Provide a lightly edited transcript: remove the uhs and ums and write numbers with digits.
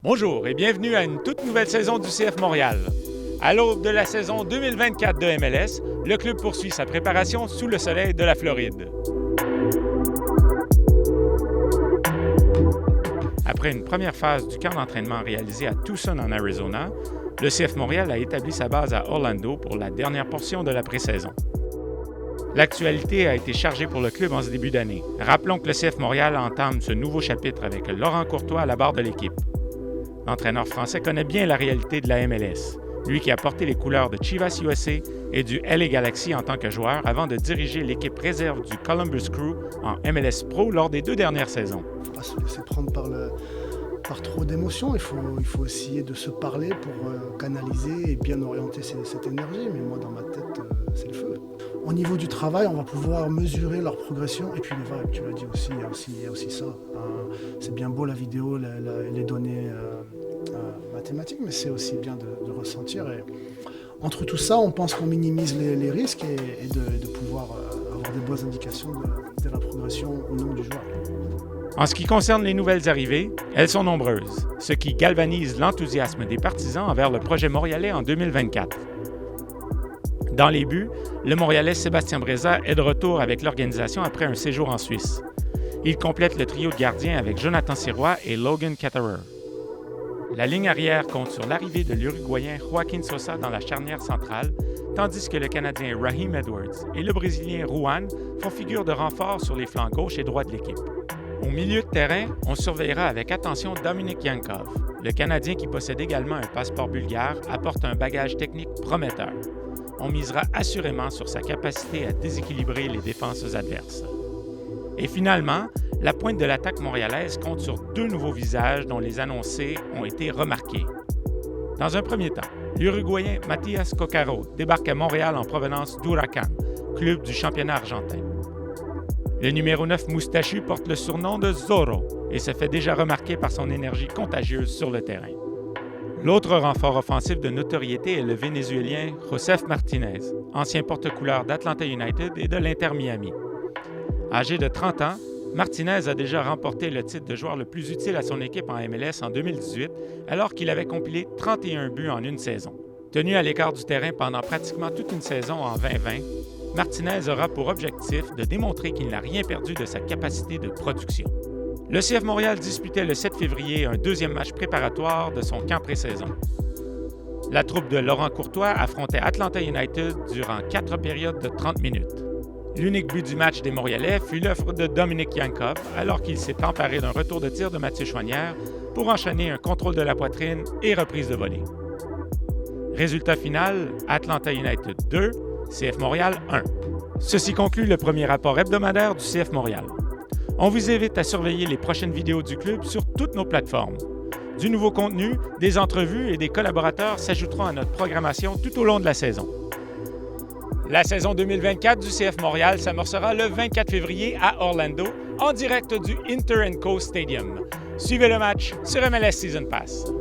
Bonjour et bienvenue à une toute nouvelle saison du CF Montréal. À l'aube de la saison 2024 de MLS, le club poursuit sa préparation sous le soleil de la Floride. Après une première phase du camp d'entraînement réalisé à Tucson en Arizona, le CF Montréal a établi sa base à Orlando pour la dernière portion de la pré-saison. L'actualité a été chargée pour le club en ce début d'année. Rappelons que le CF Montréal entame ce nouveau chapitre avec Laurent Courtois à la barre de l'équipe. L'entraîneur français connaît bien la réalité de la MLS, lui qui a porté les couleurs de Chivas USA et du LA Galaxy en tant que joueur avant de diriger l'équipe réserve du Columbus Crew en MLS Pro lors des 2 dernières saisons. Il ne faut pas se laisser prendre par trop d'émotions, il faut essayer de se parler pour canaliser et bien orienter cette énergie, mais moi dans ma tête c'est le feu. Au niveau du travail, on va pouvoir mesurer leur progression et puis tu l'as dit aussi, il y a aussi ça. C'est bien beau la vidéo, les données mathématiques, mais c'est aussi bien de ressentir. Et entre tout ça, on pense qu'on minimise les risques et de pouvoir avoir des bonnes indications de la progression ou non du joueur. En ce qui concerne les nouvelles arrivées, elles sont nombreuses, ce qui galvanise l'enthousiasme des partisans envers le projet montréalais en 2024. Dans les buts, le Montréalais Sébastien Breza est de retour avec l'organisation après un séjour en Suisse. Il complète le trio de gardiens avec Jonathan Sirois et Logan Ketterer. La ligne arrière compte sur l'arrivée de l'Uruguayen Joaquín Sosa dans la charnière centrale, tandis que le Canadien Raheem Edwards et le Brésilien Ruan font figure de renfort sur les flancs gauche et droit de l'équipe. Au milieu de terrain, on surveillera avec attention Dominik Yankov. Le Canadien qui possède également un passeport bulgare apporte un bagage technique prometteur. On misera assurément sur sa capacité à déséquilibrer les défenses adverses. Et finalement, la pointe de l'attaque montréalaise compte sur 2 nouveaux visages dont les annoncés ont été remarqués. Dans un premier temps, l'Uruguayen Matías Coccaro débarque à Montréal en provenance d'Huracan, club du championnat argentin. Le numéro 9 moustachu porte le surnom de Zorro et se fait déjà remarquer par son énergie contagieuse sur le terrain. L'autre renfort offensif de notoriété est le Vénézuélien Josef Martinez, ancien porte-couleur d'Atlanta United et de l'Inter Miami. Âgé de 30 ans, Martinez a déjà remporté le titre de joueur le plus utile à son équipe en MLS en 2018, alors qu'il avait compilé 31 buts en une saison. Tenu à l'écart du terrain pendant pratiquement toute une saison en 2020, Martinez aura pour objectif de démontrer qu'il n'a rien perdu de sa capacité de production. Le CF Montréal disputait le 7 février un 2e match préparatoire de son camp pré-saison. La troupe de Laurent Courtois affrontait Atlanta United durant 4 périodes de 30 minutes. L'unique but du match des Montréalais fut l'œuvre de Dominik Yankov alors qu'il s'est emparé d'un retour de tir de Mathieu Choinière pour enchaîner un contrôle de la poitrine et reprise de volée. Résultat final, Atlanta United 2, CF Montréal 1. Ceci conclut le premier rapport hebdomadaire du CF Montréal. On vous invite à surveiller les prochaines vidéos du club sur toutes nos plateformes. Du nouveau contenu, des entrevues et des collaborateurs s'ajouteront à notre programmation tout au long de la saison. La saison 2024 du CF Montréal s'amorcera le 24 février à Orlando, en direct du Inter & Co Stadium. Suivez le match sur MLS Season Pass.